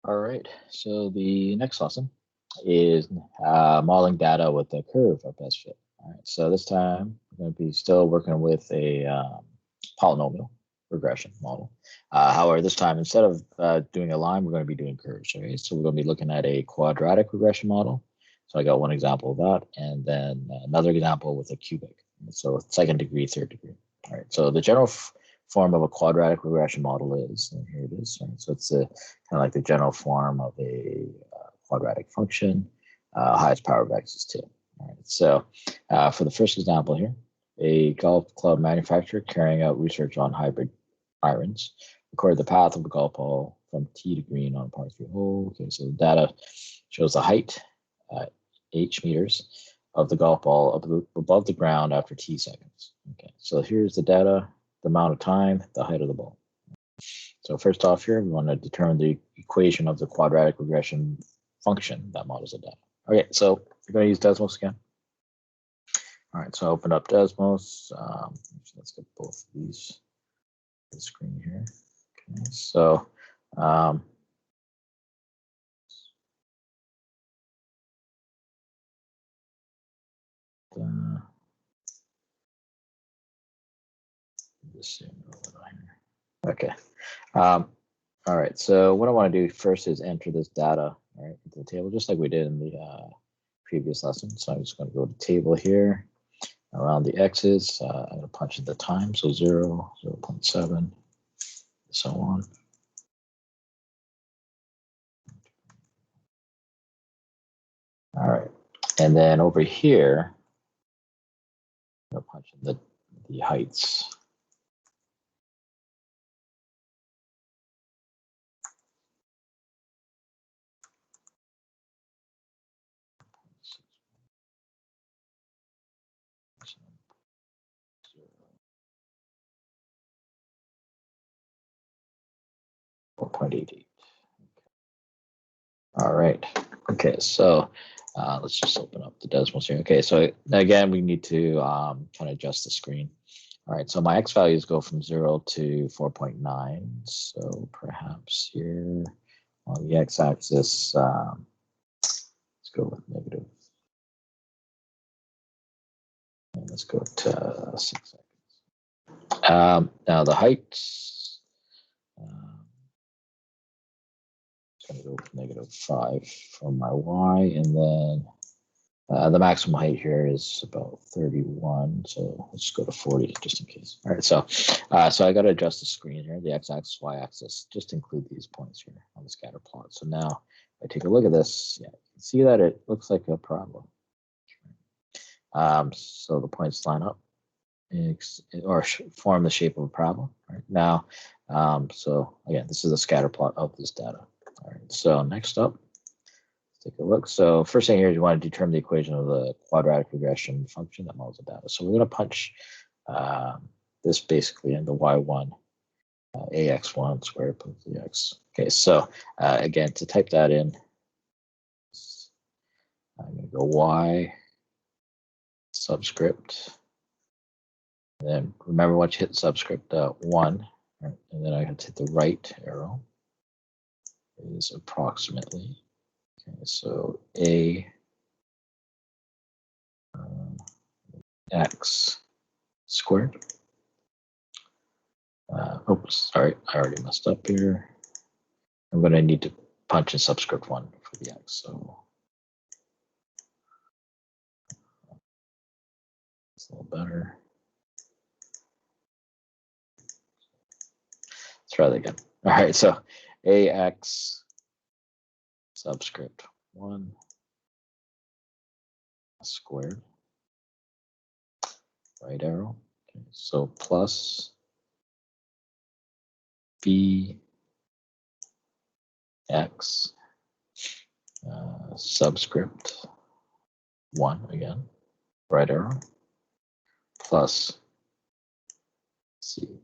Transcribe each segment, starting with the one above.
All right, so the next lesson is modeling data with a curve of best fit. All right, so this time we're going to be still working with a polynomial regression model. However, this time instead of doing a line, we're going to be doing curves. Okay, so we're going to be looking at a quadratic regression model. So I got one example of that, and then another example with a cubic. So second degree, third degree. All right, so the general form of a quadratic regression model is, and here it is. Right? So it's a kind of like the general form of a quadratic function. Highest power of x is 2. All right, so for the first example here, a golf club manufacturer carrying out research on hybrid irons recorded the path of the golf ball from tee to green on a par 3 hole. Okay, so the data shows the height, h meters, of the golf ball above the ground after t seconds. Okay, so here's the data, the amount of time, the height of the ball. So first off here, we want to determine the equation of the quadratic regression function that models the data. Okay, so we're going to use Desmos again. All right, so I opened up Desmos. Let's get both of these on the screen here. Okay, so okay. All right, so what I want to do first is enter this data right into the table, just like we did in the previous lesson. So I'm just going to go to table here. Around the x's, I'm going to punch in the time, so 0, 0.7, so on. All right, and then over here, I'm going to punch in the heights. .88. All right. Okay, so let's just open up the Desmos here. Okay, so again, we need to kind of adjust the screen. All right, so my x values go from 0 to 4.9. So perhaps here on the x-axis, let's go with negative. And let's go to 6 seconds. Now the height, it's going to go with -5 for my y, and then the maximum height here is about 31, so let's go to 40 just in case. All right, so I got to adjust the screen here, the x-axis, y-axis, just include these points here on the scatter plot. So now if I take a look at this, yeah, you can see that it looks like a parabola. So the points line up or form the shape of a parabola. Right now, so again, this is a scatter plot of this data. All right, so next up, take a look. So first thing here is you want to determine the equation of the quadratic regression function that models the data. So we're going to punch this basically in the y1, ax1 squared plus the x. Okay, so again, to type that in, I'm going to go y subscript. And then remember once you hit subscript 1, right, and then I have to hit the right arrow, is approximately. Okay, so a x squared. Oops, sorry, I already messed up here. I'm going to need to punch in subscript 1 for the x. So it's a little better. Let's try that again. All right, so ax subscript 1 squared, right arrow. Okay, so plus b x subscript 1 again, right arrow, plus c.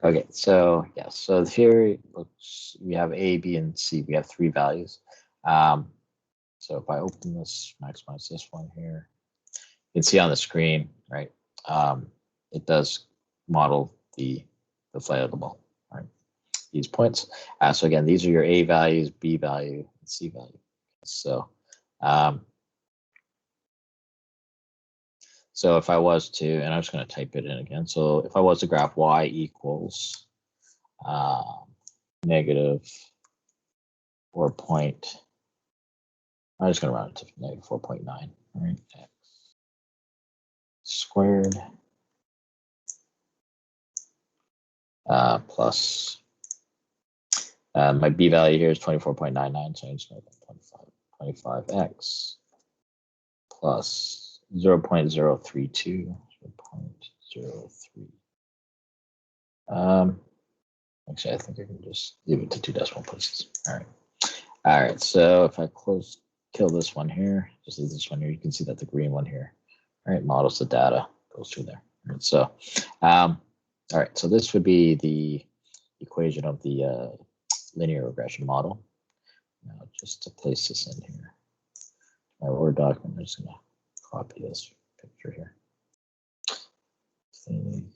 Okay, so yeah, so here looks, we have a, b, and c. We have 3 values. So if I open this, maximize this one here, you can see on the screen, right? It does model the flight of the ball, right? these points. So again, these are your A values, B value, and C value. So, so if I was to, and I'm just going to type it in again. So if I was to graph y equals negative 4 point, I'm just going to round it to negative 4.9. All right, x squared plus my b value here is 24.99, so I'm just going to 25x plus 0.032, 0.03. Actually, I think I can just leave it to 2 decimal places. All right. So if I kill this one here, just leave this one here, you can see that the green one here, all right, models the data, goes through there. All right, so, all right, so this would be the equation of the linear regression model. Now, just to place this in here, my Word document, I'm just going to copy this picture here. And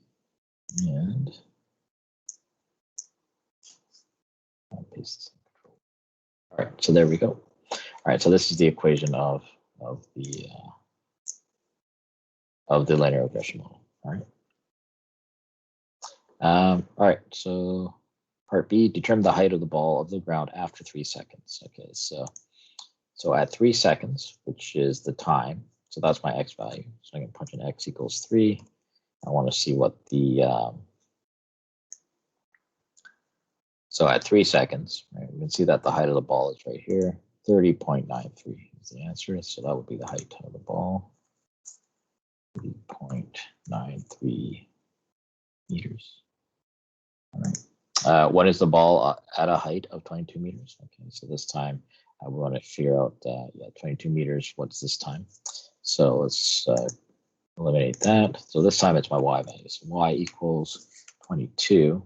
I'll paste this in control. All right, so there we go. All right, so this is the equation of the linear regression model. All right. All right, so part B, determine the height of the ball of the ground after 3 seconds. Okay, so at 3 seconds, which is the time, so that's my x value. So I can punch in x equals 3. I want to see what the so at 3 seconds, right, we can see that the height of the ball is right here, 30.93 is the answer. So that would be the height of the ball, 30.93 meters. All right. What is the ball at a height of 22 meters? Okay, so this time I want to figure out, 22 meters. What's this time? So let's eliminate that. So this time it's my y value. So y equals 22.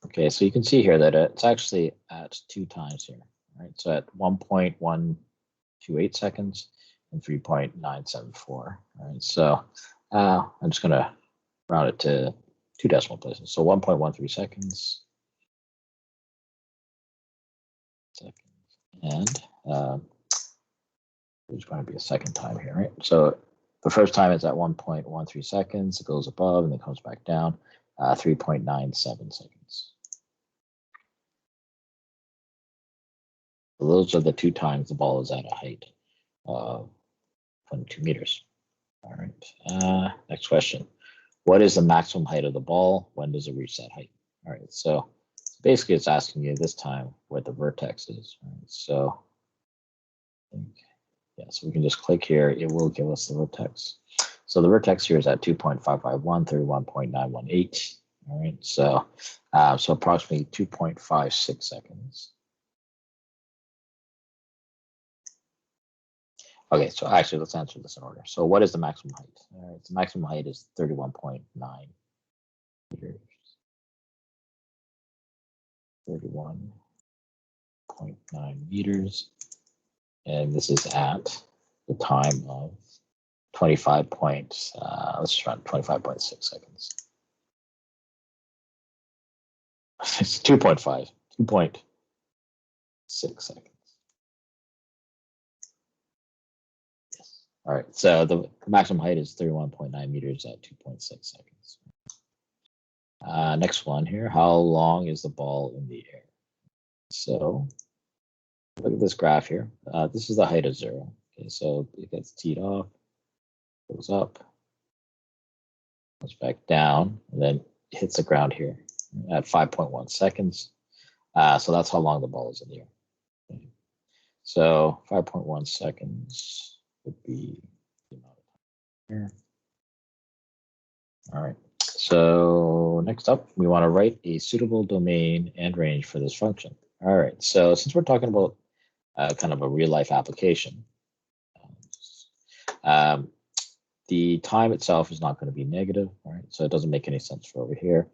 Okay, so you can see here that it's actually at 2 times here, right? So at 1.128 seconds and 3.974. All right, so I'm just going to round it to 2 decimal places. So 1.13 seconds. And there's going to be a second time here, right? So the first time it's at 1.13 seconds. It goes above and then comes back down, 3.97 seconds. So those are the 2 times the ball is at a height of 22 meters. All right. Next question. What is the maximum height of the ball? When does it reach that height? All right. So basically, it's asking you this time where the vertex is. All right, so so we can just click here. It will give us the vertex. So the vertex here is at 2.551, 31.918. All right, so approximately 2.56 seconds. Okay, so actually, let's answer this in order. So what is the maximum height? All right, the maximum height is 31.9 meters. 31.9 meters. And this is at the time of 25 points, let's just run 25.6 seconds. It's 2.5, 2.6 seconds. Yes. All right, so the maximum height is 31.9 meters at 2.6 seconds. Next one here, how long is the ball in the air? So look at this graph here. This is the height of 0. Okay, so it gets teed off, goes up, goes back down, and then hits the ground here at 5.1 seconds. So that's how long the ball is in the air. Okay. So 5.1 seconds would be the amount of time here. All right. So next up, we want to write a suitable domain and range for this function. All right. So since we're talking about kind of a real life application, the time itself is not going to be negative, right? So it doesn't make any sense for over here.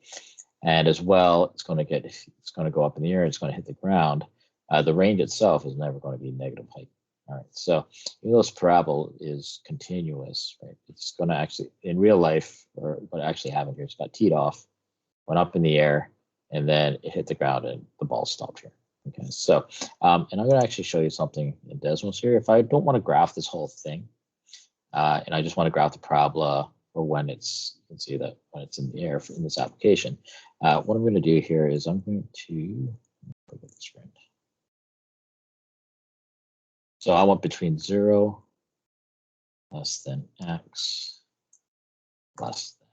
And as well, it's going to go up in the air. It's going to hit the ground. The range itself is never going to be negative height. All right. So even though this parabola is continuous, right? It's going to actually, in real life, or what actually happened here, it's got teed off, went up in the air, and then it hit the ground and the ball stopped here. Okay, so and I'm going to actually show you something in Desmos here. If I don't want to graph this whole thing, and I just want to graph the parabola for when it's, you can see that when it's in the air in this application, what I'm going to do here is I'm going to look at the screen. So I want between 0 less than x less than.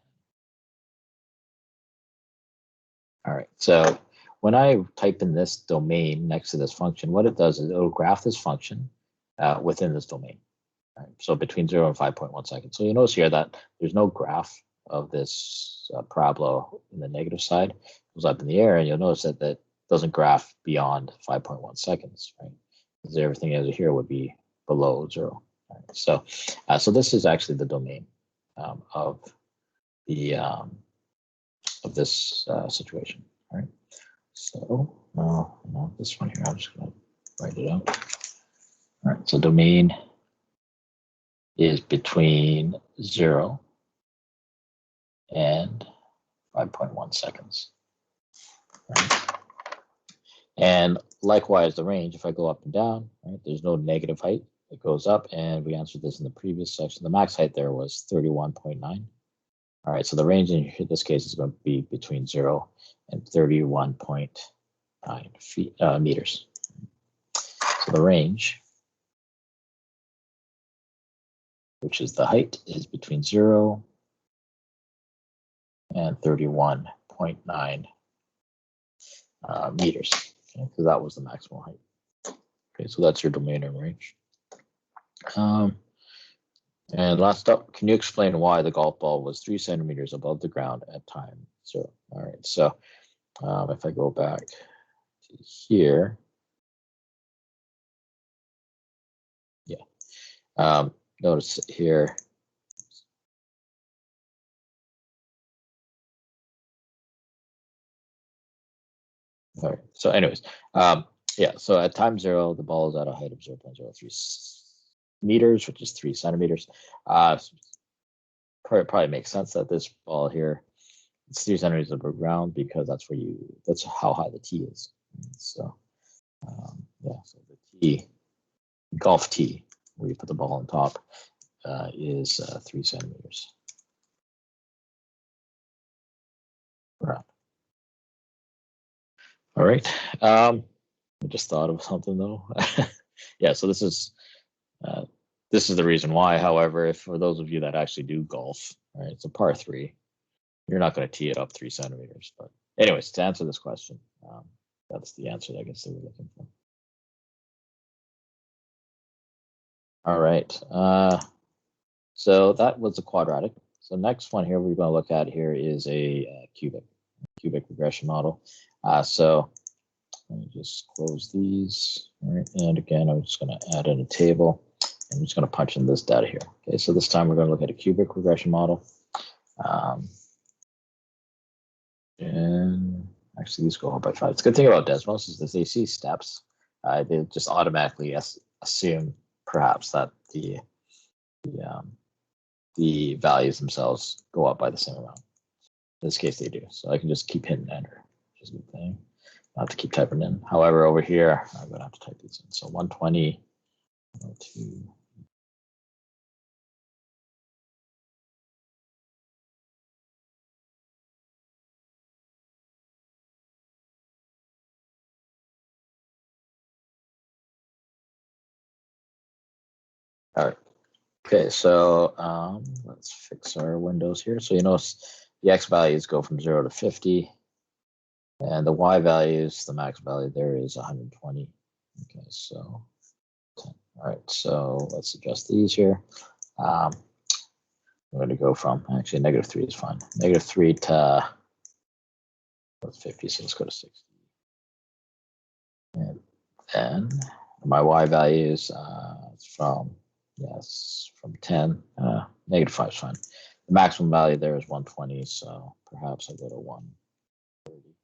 All right, so when I type in this domain next to this function, what it does is it'll graph this function within this domain. Right? So between 0 and 5.1 seconds. So you notice here that there's no graph of this parabola in the negative side. It goes up in the air, and you'll notice that that doesn't graph beyond 5.1 seconds, right? Because everything over here would be below 0. Right? So, so this is actually the domain of the of this situation. All right. So this one here, I'm just going to write it out. All right. So domain is between 0 and 5.1 seconds. Right? And likewise, the range, if I go up and down, right, there's no negative height. It goes up, and we answered this in the previous section. The max height there was 31.9. All right, so the range in this case is going to be between 0 and 31.9 feet, meters. So the range, which is the height, is between 0 and 31.9 meters. Okay, so that was the maximum height. Okay, so that's your domain and range. And last up, can you explain why the golf ball was 3 centimeters above the ground at time 0? All right, so if I go back to here, yeah, notice here. All right, so anyways, yeah, so at time 0, the ball is at a height of 0.03 meters, which is 3 centimeters. Probably makes sense that this ball here, it's 3 centimeters above ground because that's where that's how high the tee is. So yeah, so the tee, golf tee, where you put the ball on top, is 3 centimeters. Right. All right. I just thought of something though. Yeah, so this is the reason why. However, if for those of you that actually do golf, right, it's a par 3. You're not going to tee it up 3 centimeters. But anyways, to answer this question, that's the answer I guess they were looking for. All right. So that was a quadratic. So next one here we're going to look at here is a cubic regression model. So let me just close these. All right. And again, I'm just going to add in a table. I'm just going to punch in this data here. Okay. So this time we're going to look at a cubic regression model. And actually, these go up by 5. It's a good thing about Desmos is that they see steps. They just automatically assume perhaps that the values themselves go up by the same amount. In this case, they do. So I can just keep hitting enter, which is a good thing. I have to keep typing in. However, over here, I'm going to have to type these in. So 120, 102. All right. Okay, so let's fix our windows here. So you notice the x values go from 0 to 50. And the y values, the max value there is 120. Okay, so 10. All right, so let's adjust these here. I'm going to go from, actually, -3 is fine. -3 to 50, so let's go to 60. And then my y values from 10, -5 is fine. The maximum value there is 120, so perhaps I'll go to 130.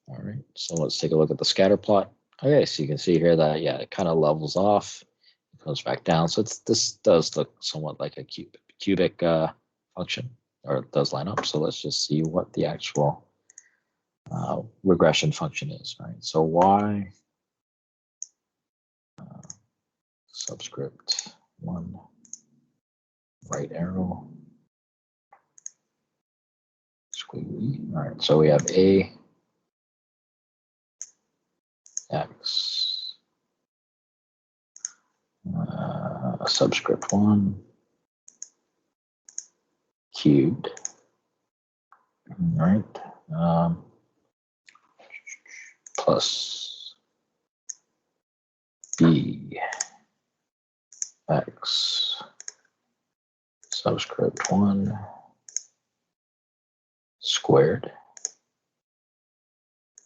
All right, so let's take a look at the scatter plot. Okay, so you can see here that, yeah, it kind of levels off, it goes back down. So this does look somewhat like a cubic function, or it does line up. So let's just see what the actual regression function is, right? So y subscript 1 right arrow squiggly. All right, so we have a x subscript 1 cubed, all right, plus b x subscript 1 squared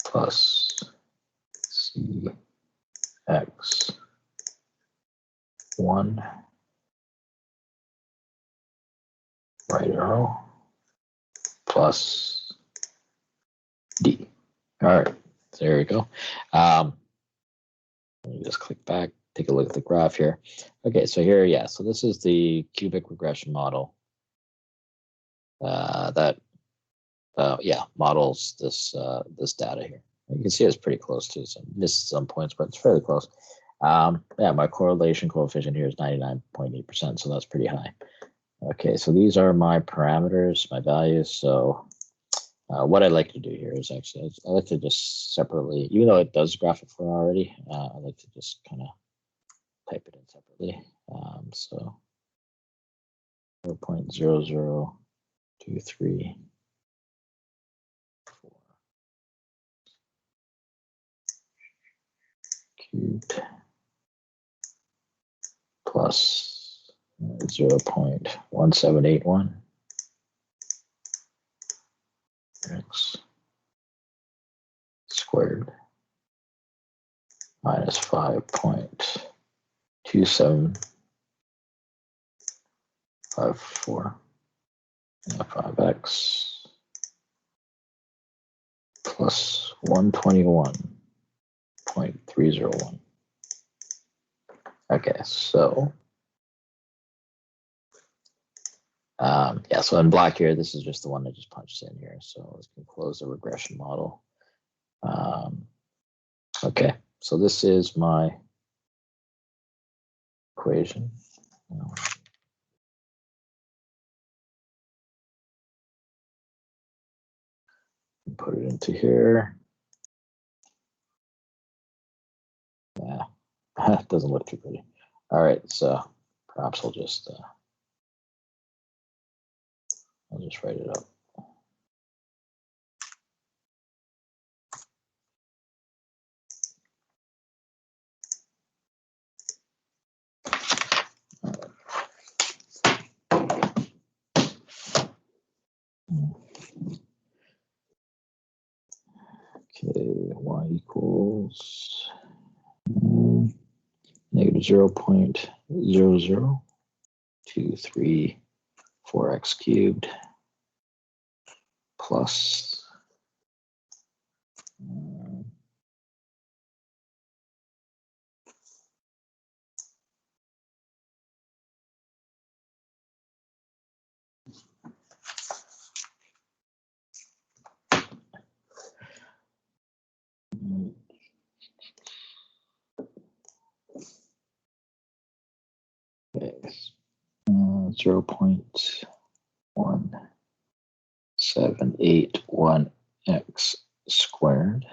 plus c x 1 right arrow plus d. All right, there we go. Let me just click back, take a look at the graph here. Okay, so here, yeah, so this is the cubic regression model that models this this data here. You can see it's pretty close to some missed some points, but it's fairly close. Yeah, my correlation coefficient here is 99.8%, so that's pretty high. Okay, so these are my parameters, my values. So what I like to do here is actually, I like to just separately, even though it does graph it for already, I like to just kind of type it in separately. So 0.0023 cubed plus 0.1781 x squared minus 5.2754 5x plus 121.301. Okay, so yeah, so in black here, this is just the one that just punched in here. So let's close the regression model. Okay, so this is my equation. Put it into here. Yeah, it doesn't look too pretty. All right, so perhaps I'll just write it up. Okay, y equals negative 0.00234x cubed plus okay, 0.1781x squared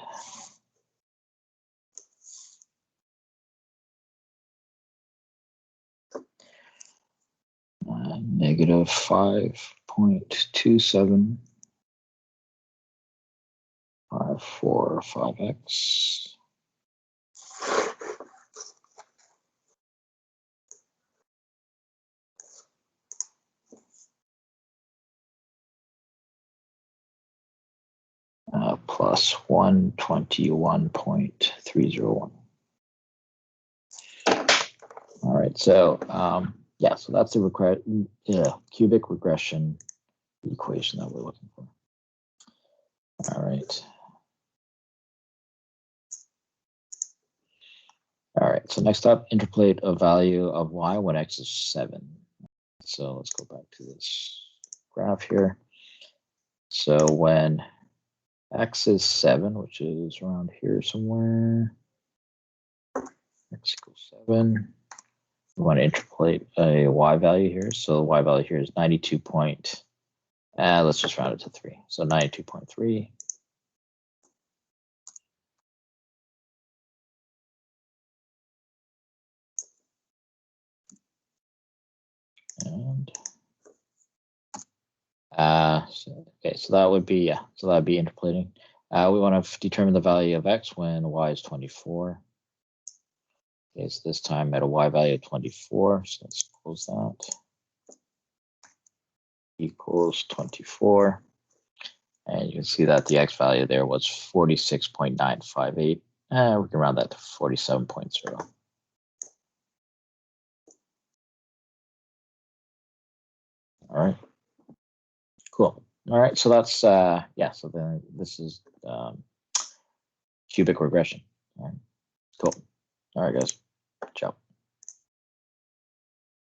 negative 5.27545x plus 121.301. All right, so yeah, so that's the cubic regression equation that we're looking for. All right. All right, so next up, interpolate a value of y when x is 7. So let's go back to this graph here. So when X is 7, which is around here somewhere. X equals 7. We want to interpolate a y value here. So the y value here is 92 point. Let's just round it to 3. So 92.3. And okay, so that would be, yeah, so that would be interpolating. We want to determine the value of x when y is 24. Okay, so this time at a y value of 24, so let's close that. Equals 24. And you can see that the x value there was 46.958. We can round that to 47.0. All right. Cool. All right. So that's, yeah, so then this is cubic regression. All right. Cool. All right, guys. Ciao.